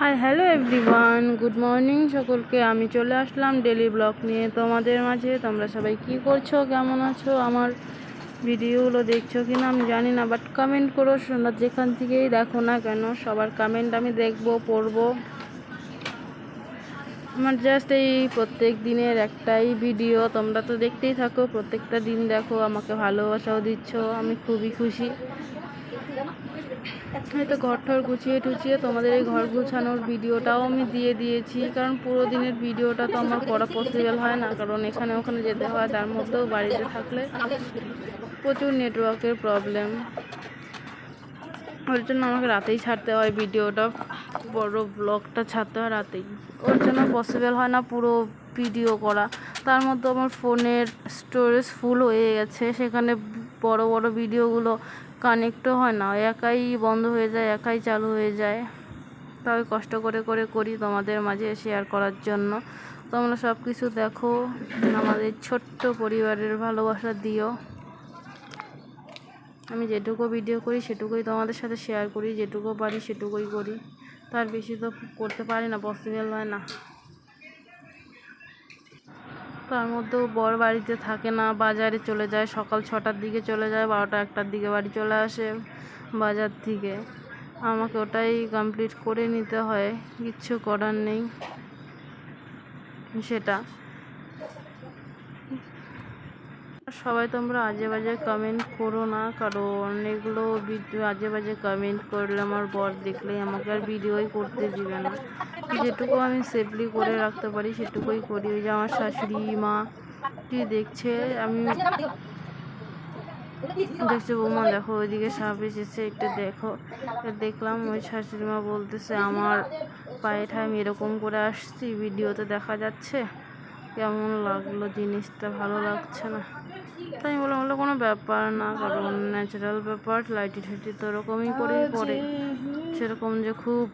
Hi hello everyone, good morning সকলকে। আমি চলে আসলাম ডেলি ব্লগ নিয়ে তোমাদের মাঝে। তোমরা সবাই কি করছো, কেমন আছো, আমার ভিডিওগুলো দেখছো কি না আমি জানি না, বাট কমেন্ট করো। যেখান থেকেই দেখো না কেন সবার কমেন্ট আমি দেখবো, পড়বো। আমার জাস্ট এই প্রত্যেক দিনের একটাই ভিডিও, তোমরা তো দেখতেই থাকো, প্রত্যেকটা দিন দেখো, আমাকে ভালোবাসাও দিচ্ছ, আমি খুবই খুশি। হয়তো ঘর ঠর গুছিয়ে টুছিয়ে তোমাদের এই ঘর গুছানোর ভিডিওটাও আমি দিয়ে দিয়েছি, কারণ পুরো দিনের ভিডিওটা তো আমার করা পসিবল হয় না, কারণ এখানে ওখানে যেতে হয়, তার মধ্যেও বাড়িতে থাকলে প্রচুর নেটওয়ার্কের প্রবলেম। ওর জন্য আমাকে রাতেই ছাড়তে হয় ভিডিওটা, বড় ব্লগটা ছাড়তে হয় রাতেই। ওর জন্য পসিবল হয় না পুরো ভিডিও করা। তার মধ্যে আমার ফোনের স্টোরেজ ফুল হয়ে গেছে, সেখানে বড় বড় ভিডিওগুলো কানেক্টও হয় না, একাই বন্ধ হয়ে যায়, একাই চালু হয়ে যায়। তাই কষ্ট করে করে করি তোমাদের মাঝে শেয়ার করার জন্য। তোমরা সব কিছু দেখো, আমাদের ছোট্ট পরিবারের ভালোবাসা দিও। আমি যেটুকু ভিডিও করি সেটুকুই তোমাদের সাথে শেয়ার করি, যেটুকু পারি সেটুকুই করি, তার বেশি তো করতে পারি না, পসিবল হয় না। তার মধ্যেও বর বাড়িতে থাকে না, বাজারে চলে যায়, সকাল 6টার দিকে চলে যায়, 12টা 1টার দিকে বাড়ি চলে আসে বাজার থেকে। আমাকে ওটাই কমপ্লিট করে নিতে হয়, কিচ্ছু করার নেই সেটা। সবাই তোমরা আজে বাজে কমেন্ট করো না, কারণ এগুলো আজে বাজে কমেন্ট করলে আমার বর দেখলেই আমাকে আর ভিডিওই করতে দিবে না। যেটুকু আমি সেফলি করে রাখতে পারি সেটুকুই করি। ওই যে আমার শাশুড়ি মা কি দেখছে, আমি দেখছি বৌমা দেখো ওইদিকে সাপ এসেছে, একটু দেখো। দেখলাম ওই শাশুড়ি মা বলতেছে আমার পায়ে ঠায় আমি এরকম করে আসছি, ভিডিওতে দেখা যাচ্ছে, কেমন লাগলো জিনিসটা, ভালো লাগছে না। তাই বললাম কোনো ব্যাপার না, কারণ ন্যাচারাল ব্যাপার, লাইটি ঠাইটি তো ওরকমই করেই পড়ে, সেরকম যে খুব